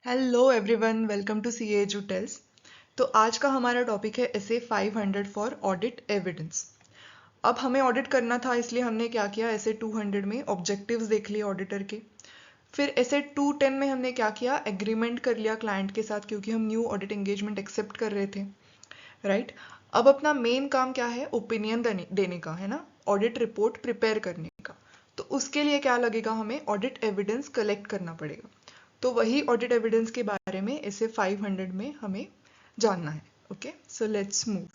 Hello everyone, welcome to C Edu Tales. तो आज का हमारा टॉपिक है एसए 500 फॉर ऑडिट एविडेंस। अब हमें ऑडिट करना था, इसलिए हमने क्या किया, एसए 200 में ऑब्जेक्टिव्स देख लिए ऑडिटर के। फिर एसए 210 में हमने क्या किया, एग्रीमेंट कर लिया क्लाइंट के साथ, क्योंकि हम न्यू ऑडिट एंगेजमेंट एक्सेप्ट कर रहे थे, राइट। अब अपना मेन काम क्या है, ओपिनियन देने का है ना, ऑडिट रिपोर्ट प्रिपेयर करने का। तो उसके लिए क्या लगेगा, हमें ऑडिट एविडेंस कलेक्ट करना पड़ेगा। तो वही ऑडिट एविडेंस के बारे में एसए 500 में हमें जानना है। Okay, so let's move.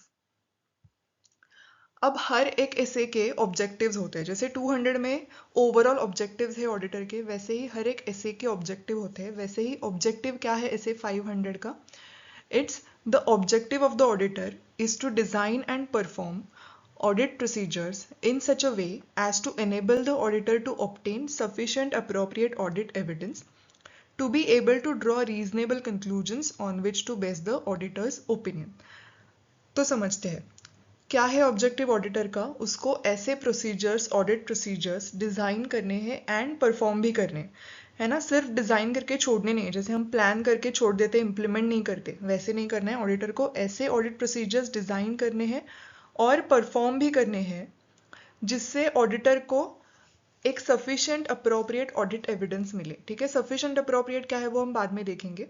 अब हर एक एसए के ऑब्जेक्टिव्स होते हैं। जैसे 200 में ओवरऑल ऑब्जेक्टिव्स है ऑडिटर के, वैसे ही हर एक एसए के ऑब्जेक्टिव होते हैं। वैसे ही ऑब्जेक्टिव क्या है एसए 500 का, it's the objective of the auditor is to design and perform audit procedures in such a way as to enable the auditor to obtain sufficient appropriate audit evidence to be able to draw reasonable conclusions on which to base the auditor's opinion। तो समझते हैं क्या है objective auditor का। उसको ऐसे procedures, audit procedures design करने हैं एंड परफॉर्म भी करने हैं, है ना। सिर्फ डिज़ाइन करके छोड़ने नहीं है, जैसे हम प्लान करके छोड़ देते, इम्प्लीमेंट नहीं करते, वैसे नहीं करना है। ऑडिटर को ऐसे ऑडिट प्रोसीजर्स डिज़ाइन करने हैं और परफॉर्म भी करने हैं जिससे ऑडिटर को एक सफिशिएंट अप्रोप्रिएट ऑडिट एविडेंस मिले। ठीक है, सफिशिएंट अप्रोप्रिएट क्या है वो हम बाद में देखेंगे।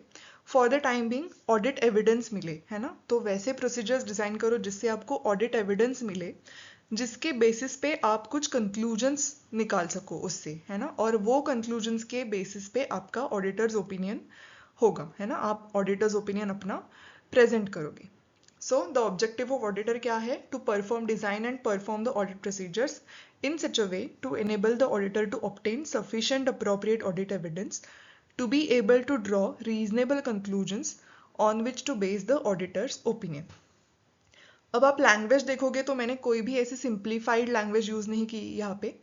For the time being audit evidence मिले, है ना। तो वैसे प्रोसीजर्स डिजाइन करो जिससे आपको ऑडिट एविडेंस मिले, जिसके बेसिस पे आप कुछ कंक्लूजन्स निकाल सको उससे, है ना। और वो कंक्लूजन्स के बेसिस पे आपका ऑडिटर्स ओपिनियन होगा, है ना। आप ऑडिटर्स ओपिनियन अपना प्रेजेंट करोगे। So the objective of auditor क्या है, to perform design and perform the audit procedures in such a way to enable the auditor to obtain sufficient appropriate audit evidence to be able to draw reasonable conclusions on which to base the auditor's opinion। अब आप language देखोगे तो मैंने कोई भी ऐसी simplified language use नहीं की यहाँ पे।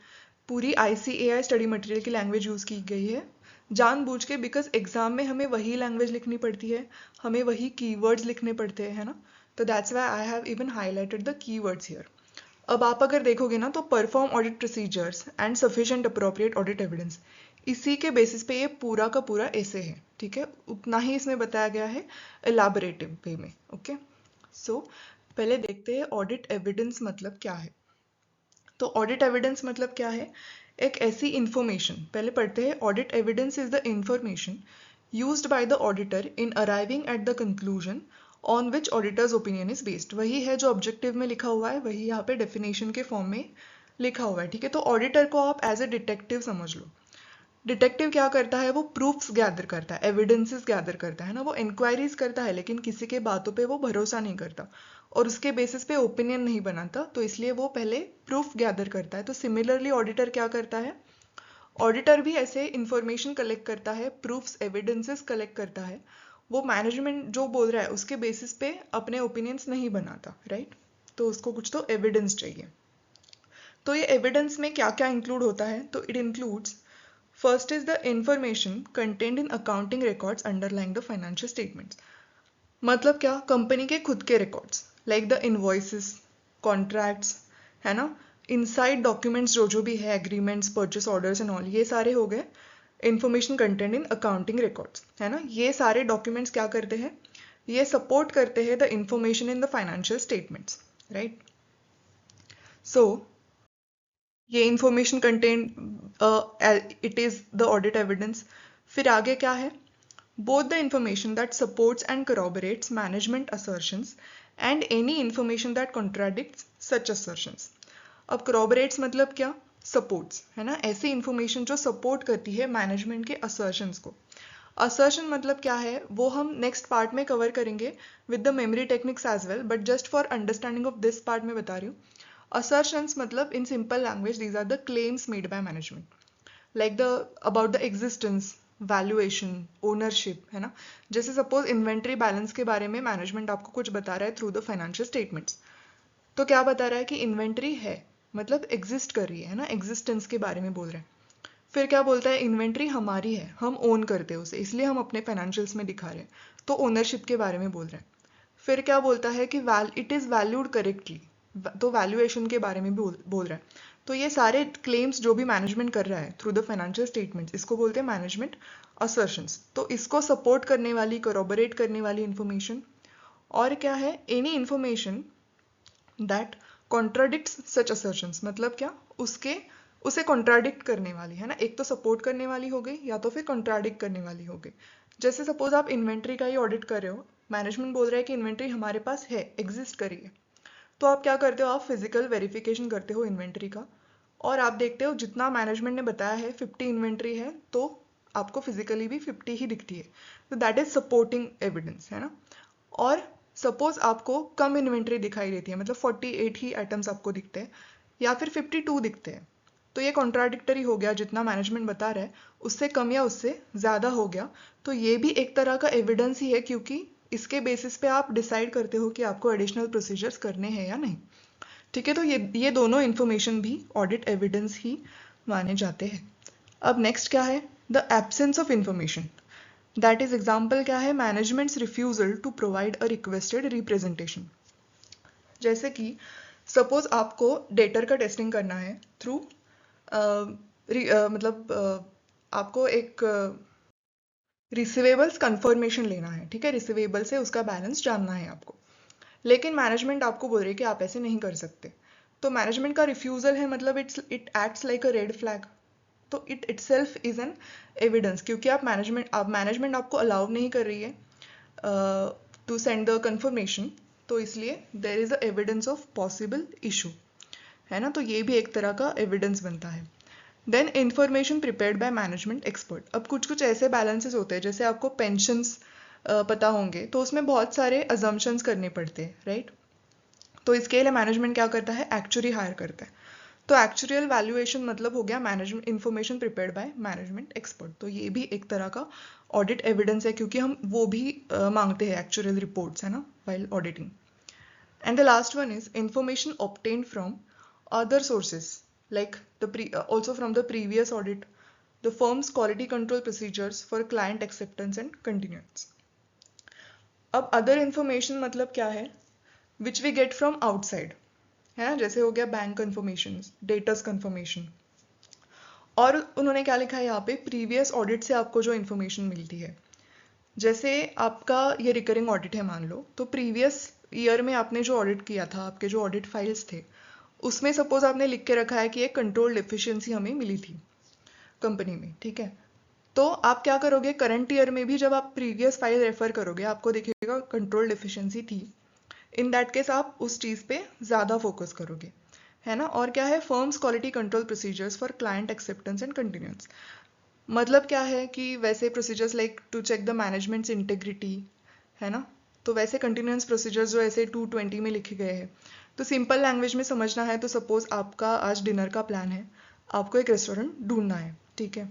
पूरी ICAI स्टडी मटेरियल की लैंग्वेज यूज़ की गई है जानबूझ के, बिकॉज एग्जाम में हमें वही लैंग्वेज लिखनी पड़ती है, हमें वही कीवर्ड्स लिखने पड़ते हैं, है ना। तो that's why I have even highlighted the keywords here. अब आप अगर देखोगे ना, तो perform audit procedures and sufficient appropriate audit evidence, इसी के बेसिस पे ये पूरा का पूरा ऐसे है। ठीक है, उतना ही इसमें बताया गया है एलाबोरेटिव वे में। ओके, सो पहले देखते हैं ऑडिट एविडेंस मतलब क्या है। तो ऑडिट एविडेंस मतलब क्या है, एक ऐसी इंफॉर्मेशन, पहले पढ़ते हैं। Audit evidence is the information used by the auditor in arriving at the conclusion on which auditors opinion is based. वही है जो ऑब्जेक्टिव में लिखा हुआ है, वही यहाँ पे डेफिनेशन के फॉर्म में लिखा हुआ है। ठीक है, तो ऑडिटर को आप एज ए डिटेक्टिव समझ लो। डिटेक्टिव क्या करता है, वो प्रूफ्स गैदर करता है, एविडेंसेस गैदर करता है ना, वो इंक्वायरीज करता है, लेकिन किसी के बातों पे वो भरोसा नहीं करता और उसके बेसिस पे ओपिनियन नहीं बनाता। तो इसलिए वो पहले प्रूफ गैदर करता है। तो सिमिलरली ऑडिटर क्या करता है, ऑडिटर भी ऐसे इंफॉर्मेशन कलेक्ट करता है, प्रूफ्स, एविडेंसेस कलेक्ट करता है। वो मैनेजमेंट जो बोल रहा है उसके बेसिस पे अपने ओपिनियंस नहीं बनाता, राइट। तो उसको कुछ तो एविडेंस चाहिए। तो ये एविडेंस में क्या क्या इंक्लूड होता है, तो it includes, first is the information contained in accounting records underlying the financial statements. मतलब क्या, कंपनी के खुद के records, like the invoices, contracts, है ना, इनसाइड डॉक्यूमेंट्स जो जो भी है, agreements, purchase orders and all, ये सारे हो गए information content in accounting records, है ना। ये सारे डॉक्यूमेंट्स क्या करते हैं, ये सपोर्ट करते हैं the information in the financial statements, right. So ये information content it is the audit evidence. फिर आगे क्या है, both the information that supports and corroborates management assertions and any information that contradicts such assertions। अब corroborates मतलब क्या, supports, है ना, ऐसी information जो support करती है management के assertions को। assertion मतलब क्या है वो हम next part में cover करेंगे with the memory techniques as well, but just for understanding of this part में बता रही हूँ। assertions मतलब in simple language these are the claims made by management, like the about the existence, valuation, ownership, है ना। जैसे suppose inventory balance के बारे में मैनेजमेंट आपको कुछ बता रहा है थ्रू द फाइनेंशियल स्टेटमेंट्स। तो क्या बता रहा है कि इन्वेंट्री है, मतलब एग्जिस्ट कर रही है ना, एग्जिस्टेंस के बारे में बोल रहे हैं। फिर क्या बोलता है, इन्वेंट्री हमारी है, हम ओन करते हैं उसे, इसलिए हम अपने फाइनेंशियल्स में दिखा रहे हैं, तो ओनरशिप के बारे में बोल रहे हैं। फिर क्या बोलता है कि इट इज़ वैल्यूड करेक्टली, तो वैल्यूएशन के बारे में भी बोल रहा है। तो ये सारे क्लेम्स जो भी मैनेजमेंट कर रहा है थ्रू द फाइनेंशियल स्टेटमेंट्स, इसको बोलते हैं मैनेजमेंट असर्शंस। तो इसको सपोर्ट करने वाली, कोरोबोरेट करने वाली इंफॉर्मेशन। और क्या है, any information that contradicts such assertions, मतलब क्या, उसे कॉन्ट्राडिक्ट करने वाली है ना। एक तो सपोर्ट करने वाली हो गई, या तो फिर कॉन्ट्राडिक्ट करने वाली हो गई। जैसे सपोज आप इन्वेंट्री का ही ऑडिट कर रहे हो, मैनेजमेंट बोल रहा है कि इन्वेंट्री हमारे पास है, एग्जिस्ट करी है, तो आप क्या करते हो, आप फिजिकल वेरिफिकेशन करते हो इन्वेंट्री का, और आप देखते हो जितना मैनेजमेंट ने बताया है 50 इन्वेंट्री है, तो आपको फिजिकली भी 50 ही दिखती है, तो दैट इज सपोर्टिंग एविडेंस, है ना। और सपोज आपको कम इन्वेंट्री दिखाई देती है, मतलब 48 ही आइटम्स आपको दिखते हैं, या फिर 52 दिखते हैं, तो ये कॉन्ट्राडिक्टरी हो गया, जितना मैनेजमेंट बता रहा है उससे कम या उससे ज़्यादा हो गया, तो ये भी एक तरह का एविडेंस ही है, क्योंकि इसके बेसिस पे आप डिसाइड करते हो कि आपको एडिशनल प्रोसीजर्स करने हैं या नहीं। ठीक है, तो ये दोनों इन्फॉर्मेशन भी ऑडिट एविडेंस ही माने जाते हैं। अब नेक्स्ट क्या है, the absence of information, that is example क्या है, managements refusal to provide a requested representation. जैसे कि सपोज आपको डेटर का टेस्टिंग करना है थ्रू मतलब आपको एक रिसीवेबल्स कंफर्मेशन लेना है, ठीक है, रिसीवेबल से उसका बैलेंस जानना है आपको, लेकिन मैनेजमेंट आपको बोल रही है कि आप ऐसे नहीं कर सकते। तो मैनेजमेंट का रिफ्यूजल है, मतलब it acts like a red flag, तो it itself is an evidence, क्योंकि मैनेजमेंट आपको अलाउ नहीं कर रही है टू सेंड द कंफर्मेशन, तो इसलिए there is a evidence of possible issue, है ना। तो ये भी एक तरह का एविडेंस बनता है। Then information prepared by management expert. अब कुछ कुछ ऐसे बैलेंसेस होते हैं, जैसे आपको पेंशंस पता होंगे, तो उसमें बहुत सारे अजम्पशंस करने पड़ते हैं, राइट। तो इसके लिए मैनेजमेंट क्या करता है, एक्चुअरी हायर करता है। तो एक्चुअल वैल्यूएशन मतलब हो गया management information prepared by management expert. तो ये भी एक तरह का ऑडिट एविडेंस है, क्योंकि हम वो भी मांगते हैं एक्चुअल रिपोर्ट्स, है ना, while auditing. And the last one is information obtained from other sources, like also from the previous audit, the firm's quality control procedures for client acceptance and continuance. अब other information मतलब क्या है, which we get from outside, है ना, जैसे हो गया bank confirmation, debtors confirmation. और उन्होंने क्या लिखा है यहाँ पे, प्रीवियस ऑडिट से आपको जो इन्फॉर्मेशन मिलती है, जैसे आपका ये रिकरिंग ऑडिट है मान लो, तो प्रीवियस ईयर में आपने जो ऑडिट किया था, आपके जो ऑडिट फाइल्स थे, उसमें सपोज आपने लिख के रखा है कि एक कंट्रोल डिफिशियंसी हमें मिली थी कंपनी में, ठीक है। तो आप क्या करोगे, करंट ईयर में भी जब आप प्रीवियस फाइल रेफर करोगे, आपको दिखेगा कंट्रोल डिफिशियंसी थी, इन दैट केस आप उस चीज़ पे ज़्यादा फोकस करोगे, है ना। और क्या है, firms quality control procedures for client acceptance and continuance, मतलब क्या है कि वैसे procedures like to check the managements integrity, है ना। तो वैसे कंटिन्यूंस प्रोसीजर्स जो ऐसे 220 में लिखे गए हैं, तो सिंपल लैंग्वेज में समझना है तो सपोज आपका आज डिनर का प्लान है, आपको एक रेस्टोरेंट ढूंढना है, ठीक है।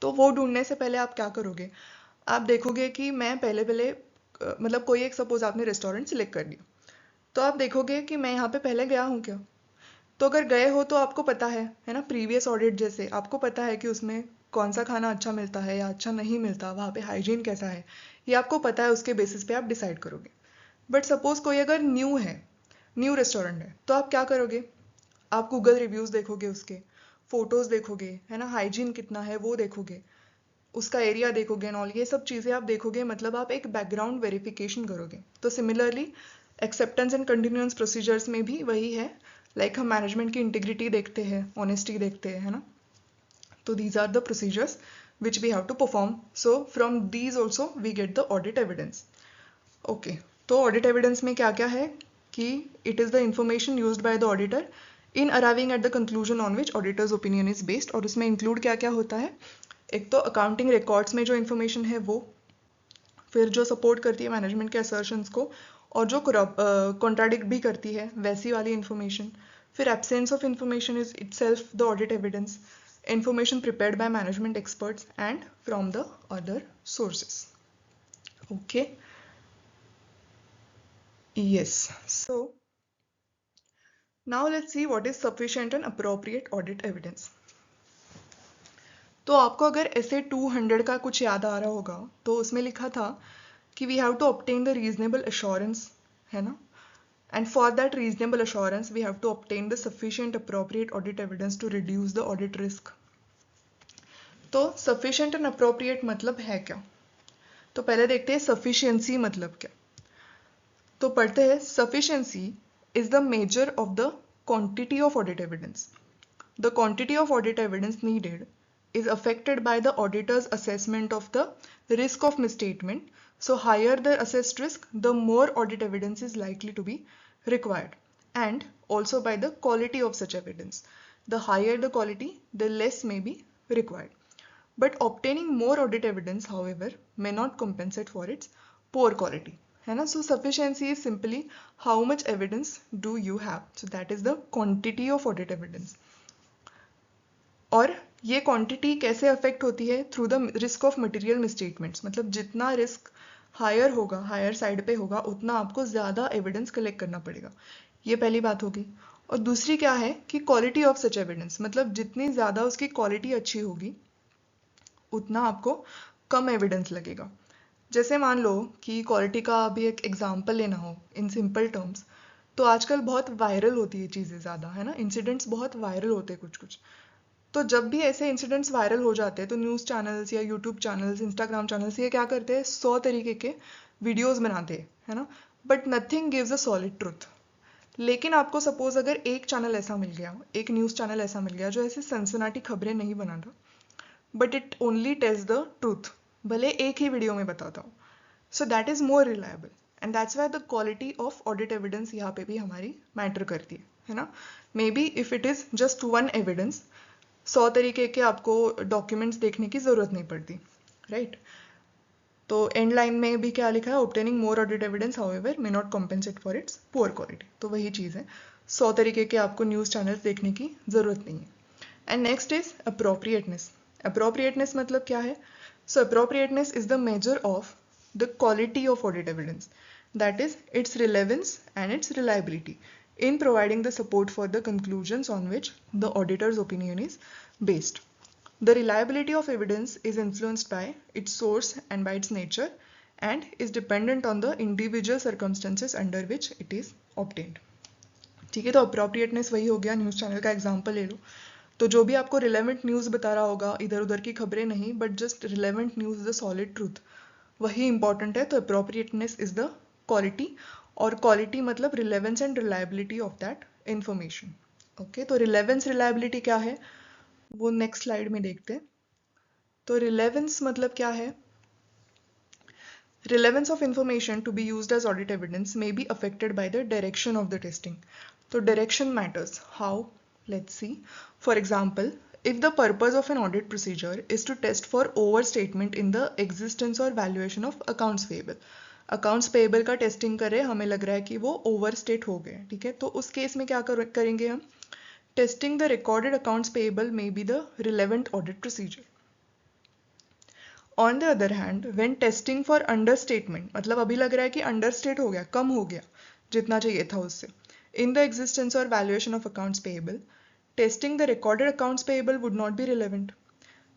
तो वो ढूंढने से पहले आप क्या करोगे, आप देखोगे कि मैं पहले पहले मतलब कोई एक सपोज आपने रेस्टोरेंट सिलेक्ट कर लिया, तो आप देखोगे कि मैं यहाँ पे पहले गया हूँ क्या। तो अगर गए हो तो आपको पता है ना, प्रीवियस ऑडिट जैसे आपको पता है कि उसमें कौन सा खाना अच्छा मिलता है या अच्छा नहीं मिलता, वहाँ पे हाइजीन कैसा है, ये आपको पता है, उसके बेसिस पे आप डिसाइड करोगे। बट सपोज कोई अगर न्यू है, न्यू रेस्टोरेंट है, तो आप क्या करोगे, आप गूगल रिव्यूज़ देखोगे, उसके फोटोज़ देखोगे, है ना, हाइजीन कितना है वो देखोगे, उसका एरिया देखोगे, एंड ऑल ये सब चीज़ें आप देखोगे, मतलब आप एक बैकग्राउंड वेरिफिकेशन करोगे। तो similarly acceptance and continuance procedures में भी वही है, लाइक हम मैनेजमेंट की इंटीग्रिटी देखते हैं, ऑनेस्टी देखते हैं, है ना। तो these are the procedures which we have to perform, so from these also we get the audit evidence. Okay, तो ऑडिट एविडेंस में क्या क्या है कि it is the information used by the auditor in arriving at the conclusion on which auditors opinion is based, और उसमें include क्या क्या होता है, एक तो अकाउंटिंग रिकॉर्ड्स में जो इन्फॉर्मेशन है वो, फिर जो सपोर्ट करती है मैनेजमेंट के असर्शंस को, और जो कॉन्ट्राडिक्ट भी करती है वैसी वाली इन्फॉर्मेशन, फिर absence of information is itself the audit evidence, information prepared by management experts and from the other sources. Okay, yes, so now let's see what is sufficient and appropriate audit evidence. तो आपको अगर ऐसे 200 का कुछ याद आ रहा होगा, तो उसमें लिखा था कि we have to obtain the reasonable assurance, है ना, And for that reasonable assurance, we have to obtain the sufficient appropriate audit evidence to reduce the audit risk. तो sufficient and appropriate मतलब है क्या? तो पहले देखते हैं sufficiency मतलब क्या. तो पढ़ते हैं sufficiency is the measure of the quantity of audit evidence. The quantity of audit evidence needed is affected by the auditor's assessment of the risk of misstatement. So higher the assessed risk, the more audit evidence is likely to be required, and also by the quality of such evidence. The higher the quality, the less may be required. But obtaining more audit evidence, however, may not compensate for its poor quality. है ना? So sufficiency is simply how much evidence do you have. So that is the quantity of audit evidence. और ये quantity कैसे affect होती है? Through the risk of material misstatements. मतलब जितना risk higher होगा, हायर साइड पे होगा, उतना आपको ज़्यादा एविडेंस कलेक्ट करना पड़ेगा. ये पहली बात होगी. और दूसरी क्या है कि क्वालिटी ऑफ सच एविडेंस, मतलब जितनी ज़्यादा उसकी क्वालिटी अच्छी होगी उतना आपको कम एविडेंस लगेगा. जैसे मान लो कि क्वालिटी का अभी एक एग्जाम्पल लेना हो इन सिंपल टर्म्स, तो आजकल बहुत वायरल होती है चीज़ें ज़्यादा, है ना? इंसिडेंट्स बहुत वायरल होते हैं कुछ कुछ. तो जब भी ऐसे इंसिडेंट्स वायरल हो जाते हैं तो न्यूज़ चैनल्स या यूट्यूब चैनल्स, इंस्टाग्राम चैनल्स ये क्या करते हैं, 100 तरीके के वीडियोस बनाते हैं, है ना? But nothing gives a solid truth. लेकिन आपको सपोज अगर एक चैनल ऐसा मिल गया, एक न्यूज़ चैनल ऐसा मिल गया जो ऐसे सनसनाटी खबरें नहीं बनाता, but it only tells the truth, भले एक ही वीडियो में बताता हूँ. So that is more reliable, and that's why the quality of audit evidence यहाँ पे भी हमारी मैटर करती है ना? May be if it is just one evidence, 100 तरीके के आपको डॉक्यूमेंट्स देखने की ज़रूरत नहीं पड़ती, राइट? तो एंड लाइन में भी क्या लिखा है? Obtaining more audit evidence however may not compensate for its poor quality. तो वही चीज़ है, 100 तरीके के आपको न्यूज़ चैनल्स देखने की ज़रूरत नहीं है. And next is appropriateness. Appropriateness मतलब क्या है? So appropriateness is the measure of the quality of audit evidence, that is its relevance and its reliability in providing the support for the conclusions on which the auditor's opinion is based. The reliability of evidence is influenced by its source and by its nature and is dependent on the individual circumstances under which it is obtained. ठीक है, तो appropriateness वही हो गया, news channel का example ले लो. तो जो भी आपको रिलेवेंट न्यूज़ बता रहा होगा, इधर उधर की खबरें नहीं, but just relevant news, the solid truth, वही इंपॉर्टेंट है. तो अप्रोप्रिएटनेस इज द क्वालिटी, और क्वालिटी मतलब relevance and reliability of that information. Okay, तो रिलेवेंस रिलायबिलिटी क्या है वो नेक्स्ट स्लाइड में देखते हैं. तो रिलेवेंस मतलब क्या है? Relevance of information to be used as audit evidence may be affected by the direction of the testing. So direction matters. How? Let's see. For example, if the purpose of an audit procedure is to test for overstatement in the existence or valuation of accounts payable. Accounts payable का testing कर रहे हैं, हमें लग रहा है कि वो ओवरस्टेट हो गए, ठीक है? तो उस केस में क्या करेंगे हम? Testing the recorded accounts payable may be the relevant audit procedure. On the other hand, when testing for understatement, मतलब अभी लग रहा है कि अंडरस्टेट हो गया, कम हो गया जितना चाहिए था उससे, इन द एग्जिस्टेंस और valuation of accounts payable, testing the recorded accounts payable would not be relevant.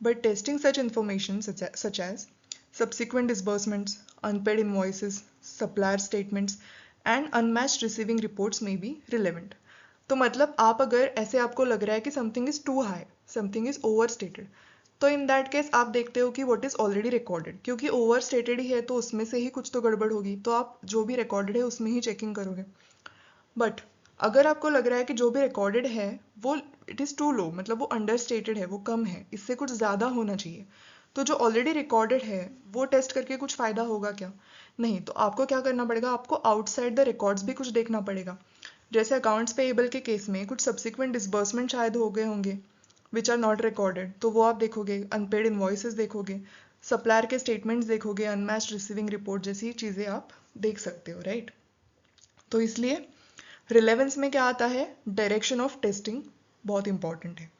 But testing such information such as subsequent disbursements, unpaid invoices, supplier statements and unmatched receiving reports may be relevant. तो मतलब आप अगर ऐसे आपको लग रहा है कि something is too high, something is overstated, तो इन दैट केस आप देखते हो कि what is already recorded, क्योंकि overstated ही है तो उसमें से ही कुछ तो गड़बड़ होगी, तो आप जो भी recorded है उसमें ही चेकिंग करोगे. बट अगर आपको लग रहा है कि जो भी रिकॉर्डेड है वो इट इज़ टू लो, मतलब वो अंडरस्टेटेड है, वो कम है, इससे कुछ ज़्यादा होना चाहिए, तो जो ऑलरेडी रिकॉर्डेड है वो टेस्ट करके कुछ फ़ायदा होगा क्या? नहीं. तो आपको क्या करना पड़ेगा? आपको आउटसाइड द रिकॉर्ड्स भी कुछ देखना पड़ेगा. जैसे अकाउंट्स पेएबल के केस में कुछ सब्सिक्वेंट डिसबर्समेंट शायद हो गए होंगे विच आर नॉट रिकॉर्डेड, तो वो आप देखोगे, अनपेड इन्वॉइसेस देखोगे, सप्लायर के स्टेटमेंट्स देखोगे, अनमैच्ड रिसीविंग रिपोर्ट जैसी चीज़ें आप देख सकते हो, राइट? तो इसलिए रिलेवेंस में क्या आता है? डायरेक्शन ऑफ टेस्टिंग बहुत इंपॉर्टेंट है.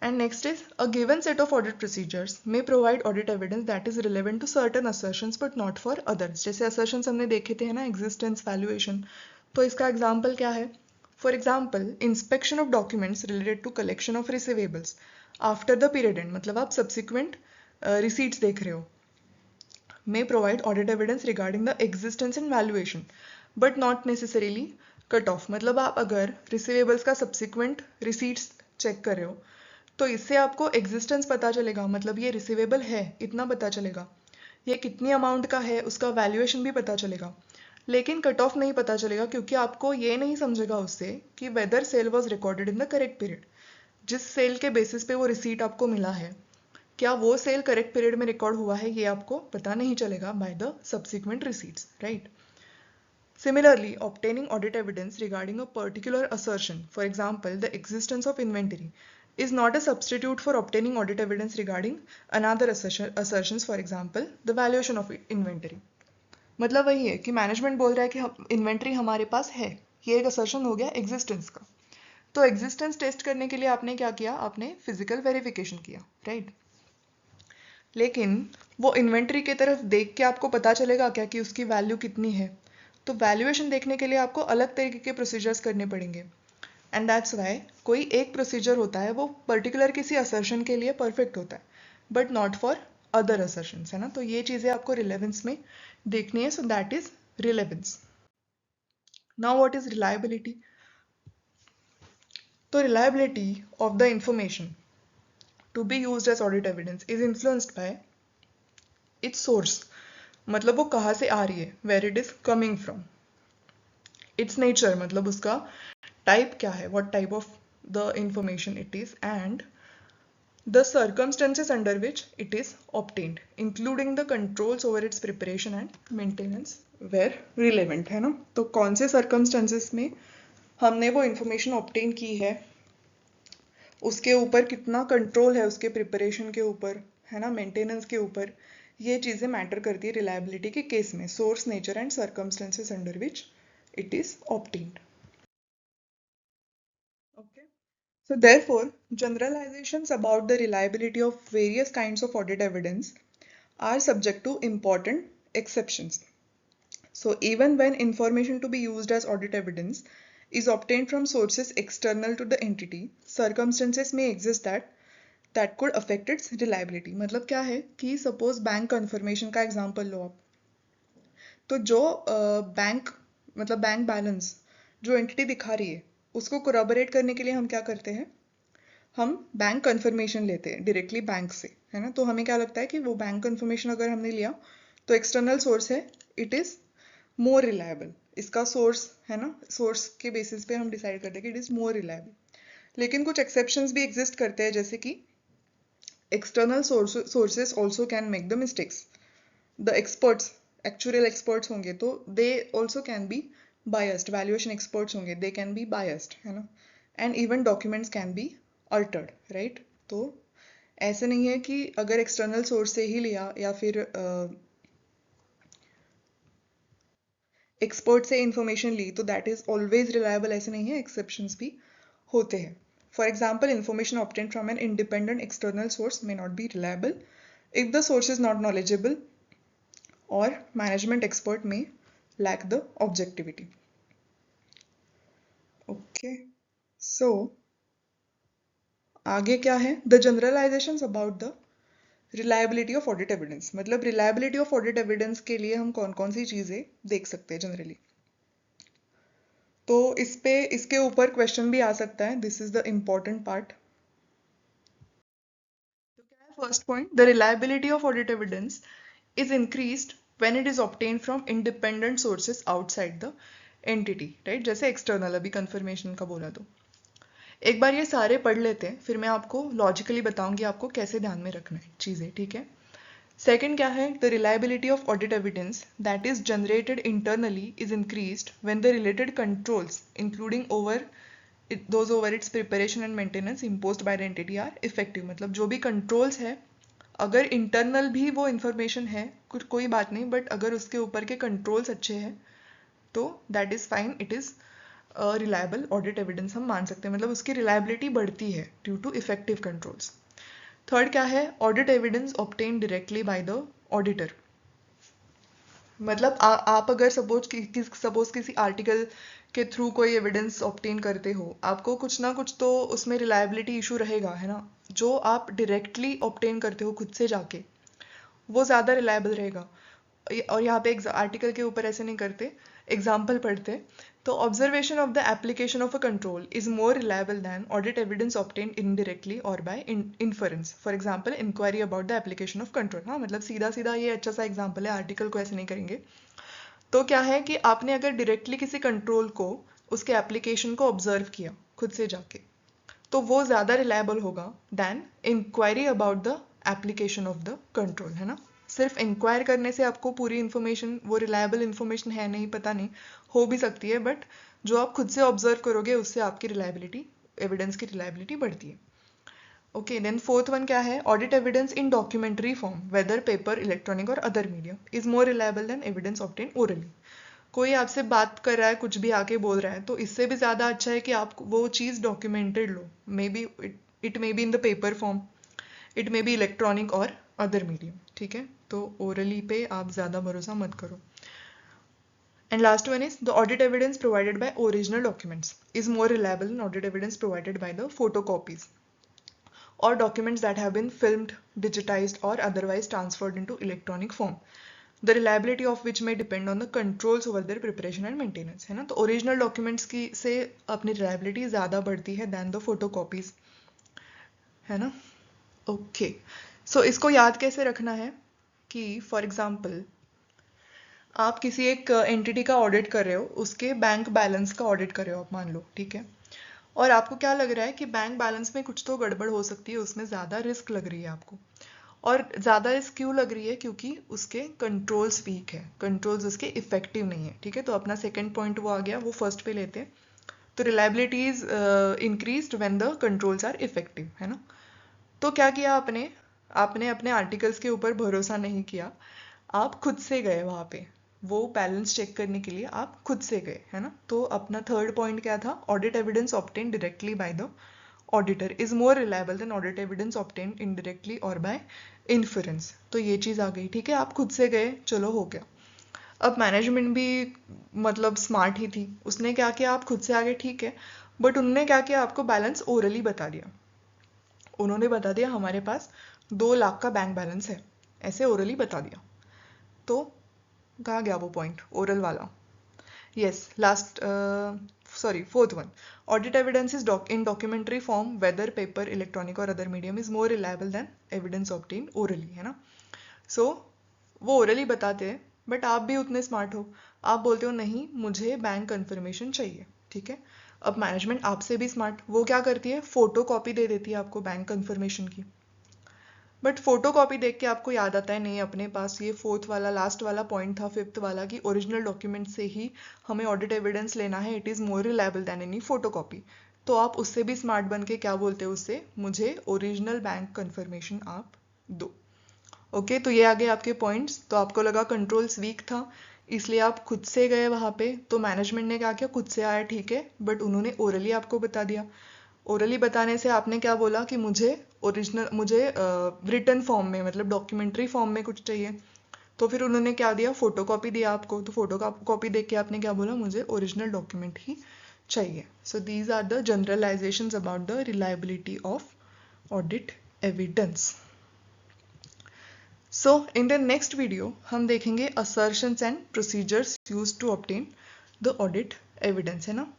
And next is, a given set of audit procedures may provide audit evidence that is relevant to certain assertions but not for others. जैसे assertions हमने देखे थे ना, existence, valuation, तो इसका example क्या है? For example, inspection of documents related to collection of receivables after the period end, मतलब आप subsequent receipts देख रहे हो, may provide audit evidence regarding the existence and valuation. But not necessarily cut off. मतलब आप अगर रिसीवेबल्स का subsequent receipts check कर रहे हो तो इससे आपको एग्जिस्टेंस पता चलेगा, मतलब ये रिसीवेबल है इतना पता चलेगा, ये कितनी अमाउंट का है उसका वैल्यूएशन भी पता चलेगा, लेकिन कट ऑफ नहीं पता चलेगा क्योंकि आपको ये नहीं समझेगा उससे कि whether sale was recorded in the correct period. जिस सेल के बेसिस पे वो रिसीट आपको मिला है, क्या वो सेल करेक्ट पीरियड में रिकॉर्ड हुआ है, ये आपको पता नहीं चलेगा by the subsequent receipts, right. Similarly, obtaining audit evidence regarding a particular assertion, for example, the existence of inventory, is not a substitute for obtaining audit evidence regarding another assertions, for example, the valuation of inventory. मतलब वही है कि management बोल रहा है कि inventory हमारे पास है, ये एक असर्शन हो गया एग्जिस्टेंस का। तो एग्जिस्टेंस टेस्ट करने के लिए आपने क्या किया, आपने फिजिकल वेरिफिकेशन किया, राइट। लेकिन वो इन्वेंट्री की तरफ देख के आपको पता चलेगा क्या कि उसकी वैल्यू कितनी है? तो वैल्यूएशन देखने के लिए आपको अलग तरीके के प्रोसीजर्स करने पड़ेंगे। एंड दैट्स वाई कोई एक प्रोसीजर होता है वो पर्टिकुलर किसी असर्शन के लिए परफेक्ट होता है, but not for other assertions, है ना। तो ये चीज़ें आपको रिलेवेंस में देखनी है। So that is relevance. Now what is reliability? तो reliability of the information to be used as audit evidence is influenced by its source. मतलब वो कहाँ से आ रही है, where it is coming from. Its nature, मतलब उसका टाइप क्या है, what type of the information it is, and the circumstances under which it is obtained, including the controls over its preparation and maintenance where relevant, है ना। तो कौन से circumstances में हमने वो information obtain की है, उसके ऊपर कितना कंट्रोल है, उसके प्रिपरेशन के ऊपर, है ना, मेंटेनेंस के ऊपर, ये चीज़ें मैटर करती है रिलायबिलिटी के केस में। Source, nature and circumstances under which it is obtained. Okay, so therefore generalizations about the reliability of various kinds of audit evidence are subject to important exceptions. So even when information to be used as audit evidence is obtained from sources external to the entity, circumstances may exist that could affect its reliability. मतलब क्या है कि suppose bank conformation का example लो आप, तो जो bank मतलब bank balance जो एंटिटी दिखा रही है उसको कोराबोरेट करने के लिए हम क्या करते हैं, हम बैंक कन्फर्मेशन लेते हैं डायरेक्टली बैंक से, है ना। तो हमें क्या लगता है कि वो बैंक कन्फर्मेशन अगर हमने लिया तो एक्सटर्नल सोर्स है, इट इज़ मोर रिलायबल। इसका सोर्स है ना, सोर्स के बेसिस पे हम डिसाइड करते हैं कि इट इज़ मोर रिलायबल। लेकिन कुछ एक्सेप्शंस भी एग्जिस्ट करते हैं, जैसे कि external sources also can make the mistakes. The experts, actual experts होंगे तो they also can be biased, valuation experts होंगे, दे कैन बी बायस्ड, है ना। And even documents can be altered, right. तो ऐसे नहीं है कि अगर एक्सटर्नल सोर्स से ही लिया या फिर एक्सपर्ट से इंफॉर्मेशन ली तो दैट इज ऑलवेज रिलायबल, ऐसे नहीं है, एक्सेप्शंस भी होते हैं। For example, information obtain from an independent external source may not be reliable if the source is not knowledgeable और मैनेजमेंट एक्सपर्ट में lack the objectivity. Okay, so आगे क्या है, the generalisations about the reliability of audit evidence. मतलब reliability of audit evidence के लिए हम कौन कौन सी चीजें देख सकते हैं जनरली। तो इस पे इसके ऊपर क्वेश्चन भी आ सकता है, this is the important part. तो क्या है first point, the reliability of audit evidence is increased when it is obtained from independent sources outside the entity, right। जैसे एक्सटर्नल अभी कंफर्मेशन का बोला, तो एक बार ये सारे पढ़ लेते हैं, फिर मैं आपको लॉजिकली बताऊंगी आपको कैसे ध्यान में रखना है चीज़ें, ठीक है। सेकेंड क्या है, the reliability of audit evidence that is generated internally is increased when the related controls including over those over its preparation and maintenance imposed by the entity are effective। मतलब जो भी कंट्रोल्स है, अगर internal भी वो information है कुछ कोई बात नहीं, बट अगर उसके ऊपर के कंट्रोल्स अच्छे हैं तो that is fine, it is reliable audit evidence हम मान सकते हैं। मतलब उसकी रिलायबिलिटी बढ़ती है due to effective controls. Third क्या है, audit evidence obtain directly by the auditor. मतलब आप अगर सपोज किसी आर्टिकल के थ्रू कोई एविडेंस ऑब्टेन करते हो, आपको कुछ ना कुछ तो उसमें रिलायबिलिटी इशू रहेगा, है ना। जो आप डायरेक्टली ऑब्टेन करते हो खुद से जाके, वो ज़्यादा रिलायबल रहेगा। और यहाँ पे एक आर्टिकल के ऊपर ऐसे नहीं करते, एग्जाम्पल पढ़ते। तो observation of the application of a control is more reliable than audit evidence obtain indirectly or by inference. For example inquiry about the application of control. हाँ, मतलब सीधा सीधा ये अच्छा सा एग्जाम्पल है, आर्टिकल को ऐसे नहीं करेंगे। तो क्या है कि आपने अगर डायरेक्टली किसी कंट्रोल को, उसके एप्लीकेशन को ऑब्जर्व किया खुद से जाके, तो वो ज़्यादा रिलायबल होगा than inquiry about the application of the control, है ना। सिर्फ इंक्वायर करने से आपको पूरी इन्फॉर्मेशन, वो रिलायबल इन्फॉर्मेशन है नहीं, पता नहीं, हो भी सकती है, बट जो आप खुद से ऑब्जर्व करोगे उससे आपकी रिलायबिलिटी, एविडेंस की रिलायबिलिटी बढ़ती है। ओके, देन फोर्थ वन क्या है, audit evidence in documentary form whether paper, electronic or other medium is more reliable than evidence obtain orally. कोई आपसे बात कर रहा है, कुछ भी आके बोल रहा है, तो इससे भी ज़्यादा अच्छा है कि आप वो चीज़ डॉक्यूमेंटेड लो। Maybe it may be in the paper form, it may be electronic or other medium, ठीक है। तो ओरली पे आप ज़्यादा भरोसा मत करो। And last one is the audit evidence provided by original documents is more reliable than audit evidence provided by the photocopies or documents that have been filmed, digitized or otherwise transferred into electronic form, the reliability of which may depend on the controls over their preparation and maintenance, है ना। तो original documents की से अपनी reliability ज़्यादा बढ़ती है then the photocopies, है ना। ओके, सो इसको याद कैसे रखना है कि फॉर एग्जाम्पल आप किसी एक एंटिटी का ऑडिट कर रहे हो, उसके बैंक बैलेंस का ऑडिट कर रहे हो आप, मान लो, ठीक है। और आपको क्या लग रहा है कि बैंक बैलेंस में कुछ तो गड़बड़ हो सकती है, उसमें ज़्यादा रिस्क लग रही है आपको। और ज़्यादा रिस्क क्यों लग रही है, क्योंकि उसके कंट्रोल्स वीक है, कंट्रोल्स उसके इफेक्टिव नहीं है, ठीक है। तो अपना सेकंड पॉइंट वो आ गया, वो फर्स्ट पे लेते हैं। तो reliability is increased when the controls are effective, है ना। तो क्या किया आपने, आपने अपने आर्टिकल्स के ऊपर भरोसा नहीं किया, आप खुद से गए वहाँ पे, वो बैलेंस चेक करने के लिए आप खुद से गए, है ना। तो अपना थर्ड पॉइंट क्या था, audit evidence obtain directly by the auditor is more reliable then audit evidence obtain indirectly or bye inference. तो ये चीज़ आ गई, ठीक है। आप खुद से गए, चलो हो गया। अब मैनेजमेंट भी मतलब स्मार्ट ही थी, उसने क्या किया, आप खुद से आगे ठीक है, बट उन्होंने क्या किया, आपको बैलेंस ओरली बता दिया। उन्होंने बता दिया हमारे पास 2 लाख का बैंक बैलेंस है, ऐसे ओरली बता दिया। तो कहाँ गया वो पॉइंट, ओरल वाला। Yes, last sorry fourth one, audit evidence is in documentary form whether paper, electronic or other medium is more reliable than evidence obtain orally, है ना। सो वो ओरली बताते हैं, बट आप भी उतने स्मार्ट हो, आप बोलते हो नहीं मुझे बैंक कंफर्मेशन चाहिए, ठीक है। अब मैनेजमेंट आपसे भी स्मार्ट, वो क्या करती है, फोटो कॉपी दे देती है आपको बैंक कंफर्मेशन की। बट फोटो कॉपी देख के आपको याद आता है नहीं, अपने पास ये फोर्थ वाला लास्ट वाला पॉइंट था, फिफ्थ वाला, कि ओरिजिनल डॉक्यूमेंट से ही हमें ऑडिट एविडेंस लेना है, it is more reliable than any photo copy. तो आप उससे भी स्मार्ट बन के क्या बोलते हो उससे, मुझे ओरिजिनल बैंक कंफर्मेशन आप दो। ओके, तो ये आ गए आपके पॉइंट्स। तो आपको लगा कंट्रोल्स वीक था, इसलिए आप खुद से गए वहाँ पे, तो मैनेजमेंट ने क्या किया, खुद से आया, ठीक है, बट उन्होंने ओरली आपको बता दिया। ओरली बताने से आपने क्या बोला कि मुझे ओरिजिनल, मुझे रिटन फॉर्म में, मतलब डॉक्यूमेंट्री फॉर्म में कुछ चाहिए। तो फिर उन्होंने क्या दिया, फोटो कॉपी दिया आपको, तो फोटो कॉपी देख के आपने क्या बोला, मुझे ओरिजिनल डॉक्यूमेंट ही चाहिए। So these are the generalisations about the reliability of audit evidence. So in the next video हम देखेंगे assertions and procedures used to obtain the audit evidence, है ना।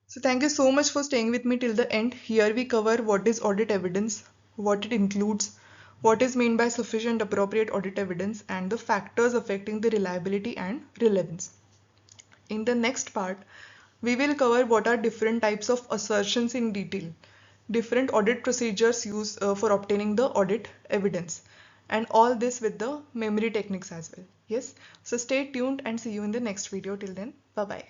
So thank you so much for staying with me till the end. Here we cover what is audit evidence, what it includes, what is meant by sufficient appropriate audit evidence, and the factors affecting the reliability and relevance. In the next part, we will cover what are different types of assertions in detail, different audit procedures used for obtaining the audit evidence, and all this with the memory techniques as well. Yes, so stay tuned and see you in the next video. Till then, bye bye.